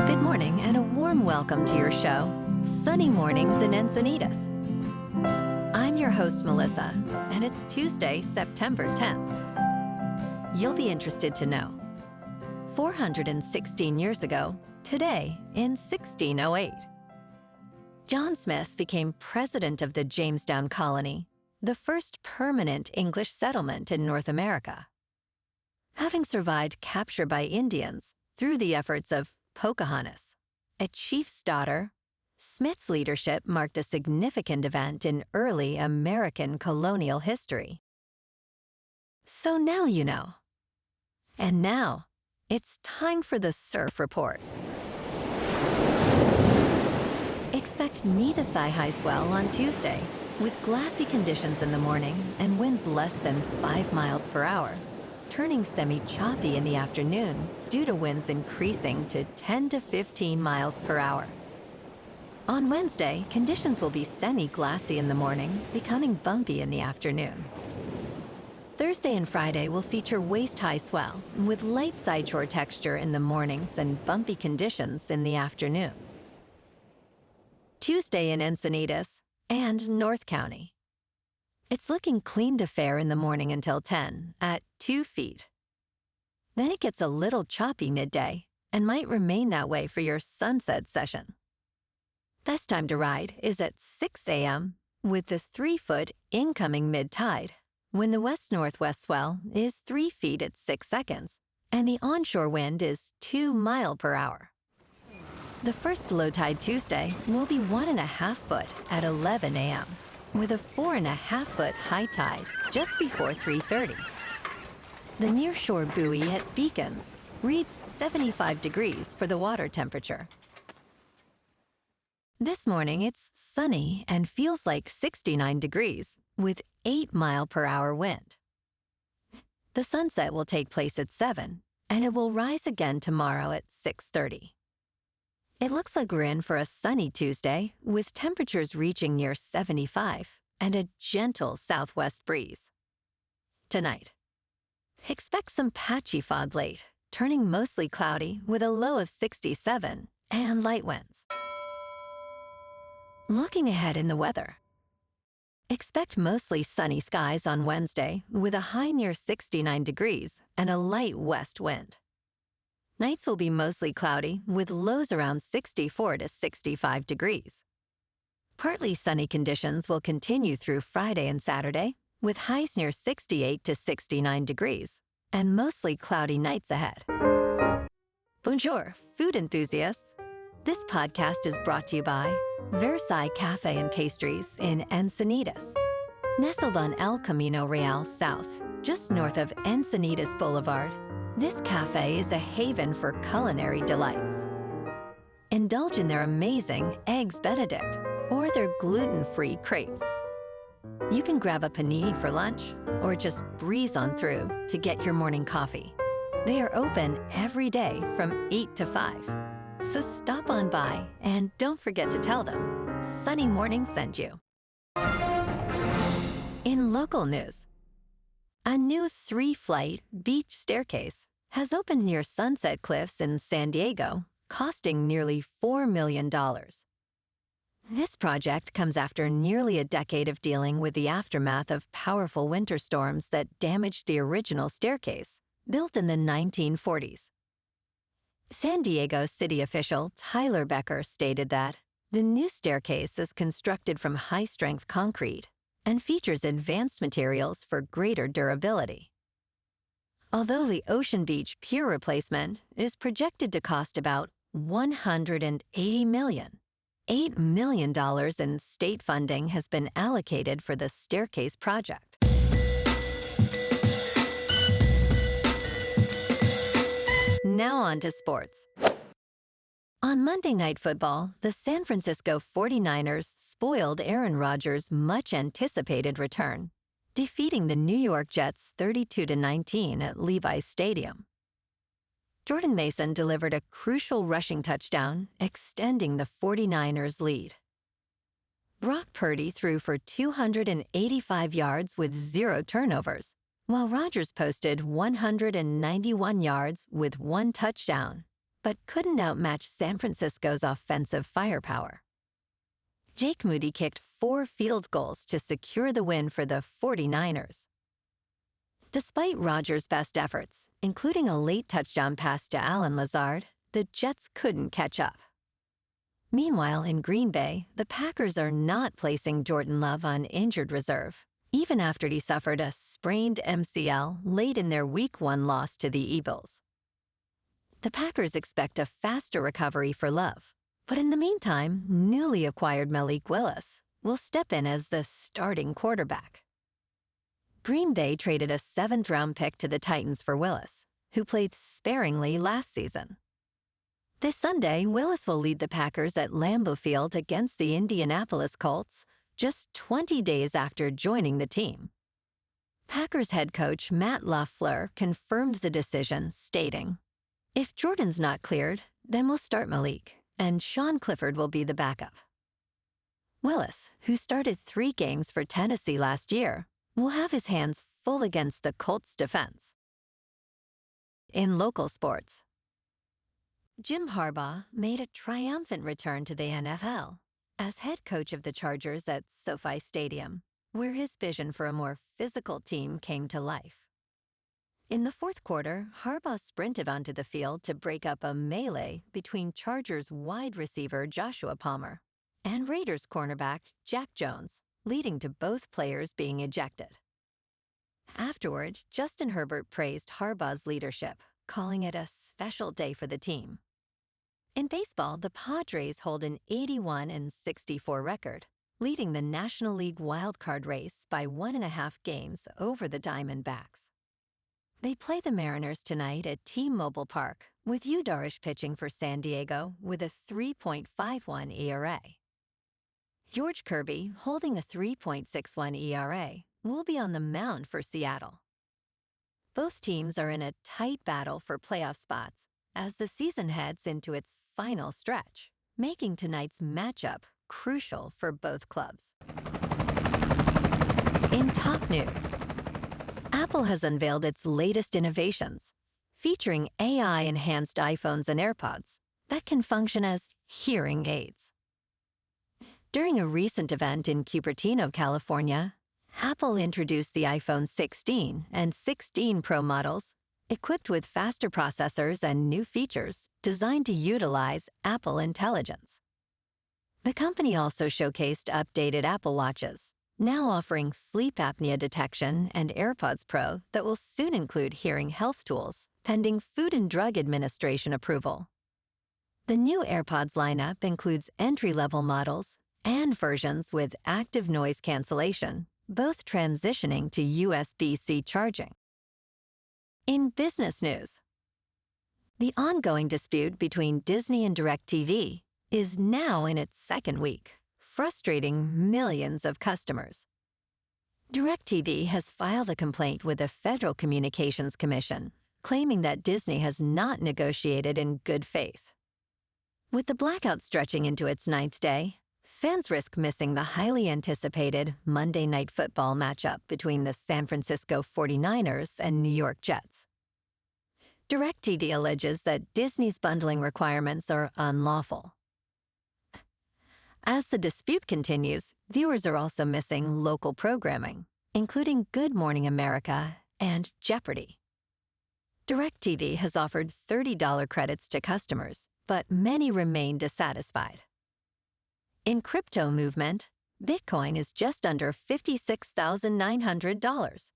Good morning and a warm welcome to your show, Sunny Mornings in Encinitas. I'm your host, Melissa, and it's Tuesday, September 10th. You'll be interested to know, 416 years ago, today in 1608, John Smith became president of the Jamestown Colony, the first permanent English settlement in North America. Having survived capture by Indians through the efforts of Pocahontas, a chief's daughter, Smith's leadership marked a significant event in early American colonial history. So now you know. And now, it's time for the Surf Report. Expect knee to thigh-high swell on Tuesday, with glassy conditions in the morning and winds less than 5 miles per hour, turning semi-choppy in the afternoon due to winds increasing to 10 to 15 miles per hour. On Wednesday, conditions will be semi-glassy in the morning, becoming bumpy in the afternoon. Thursday and Friday will feature waist-high swell with light sideshore texture in the mornings and bumpy conditions in the afternoons. Tuesday in Encinitas and North County. It's looking clean to fair in the morning until 10 at 2 feet. Then it gets a little choppy midday and might remain that way for your sunset session. Best time to ride is at 6 a.m. with the 3-foot incoming mid-tide, when the west-northwest swell is 3 feet at 6 seconds and the onshore wind is 2 miles per hour. The first low tide Tuesday will be 1.5 foot at 11 a.m. with a 4.5 foot high tide just before 3:30. The nearshore buoy at Beacons reads 75 degrees for the water temperature. This morning it's sunny and feels like 69 degrees with 8 mile per hour wind. The sunset will take place at 7 and it will rise again tomorrow at 6:30. It looks like we're in for a sunny Tuesday with temperatures reaching near 75 and a gentle southwest breeze. Tonight, expect some patchy fog late, turning mostly cloudy with a low of 67 and light winds. Looking ahead in the weather, expect mostly sunny skies on Wednesday with a high near 69 degrees and a light west wind. Nights will be mostly cloudy with lows around 64 to 65 degrees. Partly sunny conditions will continue through Friday and Saturday with highs near 68 to 69 degrees and mostly cloudy nights ahead. Bonjour, food enthusiasts. This podcast is brought to you by Versailles Cafe and Pastries in Encinitas. Nestled on El Camino Real South, just north of Encinitas Boulevard, this cafe is a haven for culinary delights. Indulge in their amazing Eggs Benedict or their gluten-free crepes. You can grab a panini for lunch or just breeze on through to get your morning coffee. They are open every day from 8 to 5. So stop on by and don't forget to tell them Sunny Morning sent you. In local news, a new 3-flight beach staircase has opened near Sunset Cliffs in San Diego, costing nearly $4 million. This project comes after nearly a decade of dealing with the aftermath of powerful winter storms that damaged the original staircase, built in the 1940s. San Diego city official Tyler Becker stated that the new staircase is constructed from high-strength concrete and features advanced materials for greater durability. Although the Ocean Beach pier replacement is projected to cost about $180 million, $8 million in state funding has been allocated for the staircase project. Now on to sports. On Monday Night Football, the San Francisco 49ers spoiled Aaron Rodgers' much-anticipated return, defeating the New York Jets 32-19 at Levi's Stadium. Jordan Mason delivered a crucial rushing touchdown, extending the 49ers' lead. Brock Purdy threw for 285 yards with 0 turnovers, while Rodgers posted 191 yards with 1 touchdown, but couldn't outmatch San Francisco's offensive firepower. Jake Moody kicked 4 field goals to secure the win for the 49ers. Despite Rodgers' best efforts, including a late touchdown pass to Allen Lazard, the Jets couldn't catch up. Meanwhile, in Green Bay, the Packers are not placing Jordan Love on injured reserve, even after he suffered a sprained MCL late in their Week 1 loss to the Eagles. The Packers expect a faster recovery for Love, but in the meantime, newly acquired Malik Willis will step in as the starting quarterback. Green Bay traded a 7th-round pick to the Titans for Willis, who played sparingly last season. This Sunday, Willis will lead the Packers at Lambeau Field against the Indianapolis Colts, just 20 days after joining the team. Packers head coach Matt LaFleur confirmed the decision, stating, "If Jordan's not cleared, then we'll start Malik, and Sean Clifford will be the backup." Willis, who started 3 games for Tennessee last year, will have his hands full against the Colts' defense. In local sports, Jim Harbaugh made a triumphant return to the NFL as head coach of the Chargers at SoFi Stadium, where his vision for a more physical team came to life. In the 4th quarter, Harbaugh sprinted onto the field to break up a melee between Chargers wide receiver Joshua Palmer and Raiders cornerback Jack Jones, leading to both players being ejected. Afterward, Justin Herbert praised Harbaugh's leadership, calling it a special day for the team. In baseball, the Padres hold an 81-64 record, leading the National League wildcard race by 1.5 games over the Diamondbacks. They play the Mariners tonight at T-Mobile Park, with Yu Darvish pitching for San Diego with a 3.51 ERA. George Kirby, holding a 3.61 ERA, will be on the mound for Seattle. Both teams are in a tight battle for playoff spots as the season heads into its final stretch, making tonight's matchup crucial for both clubs. In top news, Apple has unveiled its latest innovations, featuring AI-enhanced iPhones and AirPods that can function as hearing aids. During a recent event in Cupertino, California, Apple introduced the iPhone 16 and 16 Pro models, equipped with faster processors and new features designed to utilize Apple Intelligence. The company also showcased updated Apple Watches, now offering sleep apnea detection, and AirPods Pro that will soon include hearing health tools, pending Food and Drug Administration approval. The new AirPods lineup includes entry-level models and versions with active noise cancellation, both transitioning to USB-C charging. In business news, the ongoing dispute between Disney and DirecTV is now in its 2nd week, frustrating millions of customers. DirecTV has filed a complaint with the Federal Communications Commission, claiming that Disney has not negotiated in good faith. With the blackout stretching into its 9th day, fans risk missing the highly anticipated Monday Night Football matchup between the San Francisco 49ers and New York Jets. DirecTV alleges that Disney's bundling requirements are unlawful. As the dispute continues, viewers are also missing local programming, including Good Morning America and Jeopardy! DirecTV has offered $30 credits to customers, but many remain dissatisfied. In crypto movement, Bitcoin is just under $56,900.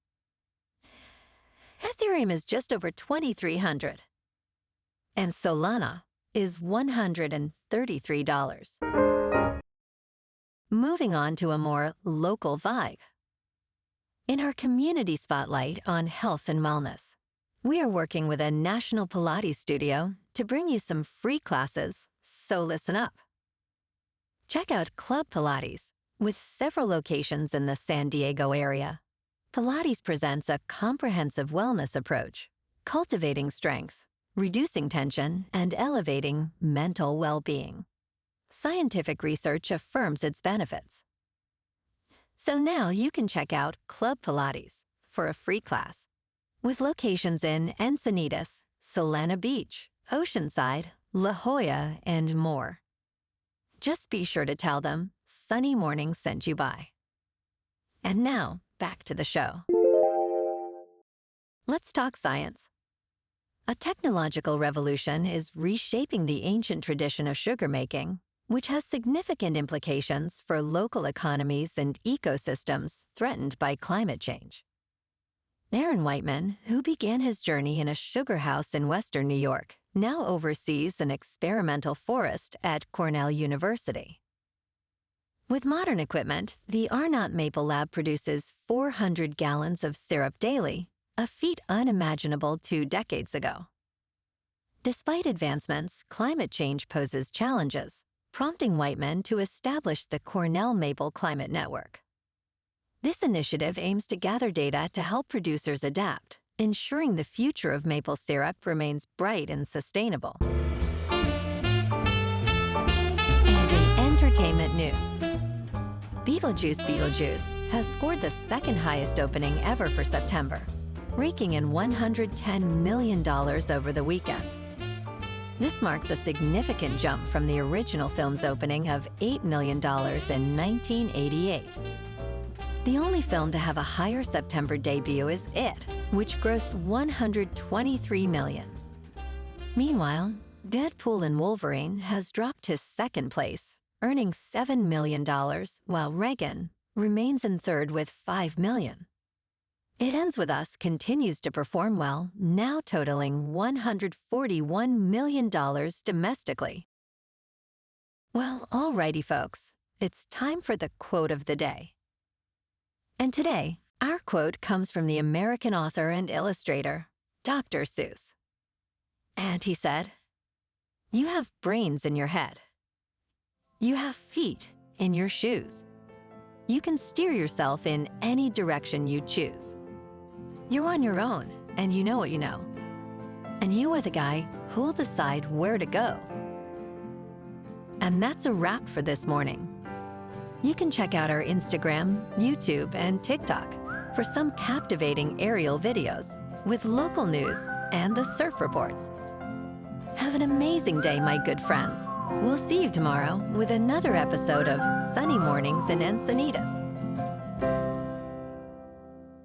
Ethereum is just over $2,300. And Solana is $133. Moving on to a more local vibe. In our community spotlight on health and wellness, we are working with a national Pilates studio to bring you some free classes, so listen up. Check out Club Pilates, with several locations in the San Diego area. Pilates presents a comprehensive wellness approach, cultivating strength, reducing tension, and elevating mental well-being. Scientific research affirms its benefits. So now you can check out Club Pilates for a free class, with locations in Encinitas, Solana Beach, Oceanside, La Jolla, and more. Just be sure to tell them Sunny Morning sent you by. And now, back to the show. Let's talk science. A technological revolution is reshaping the ancient tradition of sugar making, which has significant implications for local economies and ecosystems threatened by climate change. Aaron Whiteman, who began his journey in a sugar house in western New York, now oversees an experimental forest at Cornell University. With modern equipment, the Arnott Maple Lab produces 400 gallons of syrup daily, a feat unimaginable 2 decades ago. Despite advancements, climate change poses challenges, prompting Whiteman to establish the Cornell Maple Climate Network. This initiative aims to gather data to help producers adapt, ensuring the future of maple syrup remains bright and sustainable. And in entertainment news, Beetlejuice has scored the second highest opening ever for September, raking in $110 million over the weekend. This marks a significant jump from the original film's opening of $8 million in 1988. The only film to have a higher September debut is It, which grossed $123 million. Meanwhile, Deadpool and Wolverine has dropped to second place, earning $7 million, while Reagan remains in third with $5 million. It Ends With Us continues to perform well, now totaling $141 million domestically. Well, alrighty folks, it's time for the quote of the day. And today, our quote comes from the American author and illustrator, Dr. Seuss. And he said, "You have brains in your head. You have feet in your shoes. You can steer yourself in any direction you choose. You're on your own, and you know what you know. And you are the guy who'll decide where to go." And that's a wrap for this morning. You can check out our Instagram, YouTube, and TikTok for some captivating aerial videos with local news and the surf reports. Have an amazing day, my good friends. We'll see you tomorrow with another episode of Sunny Mornings in Encinitas.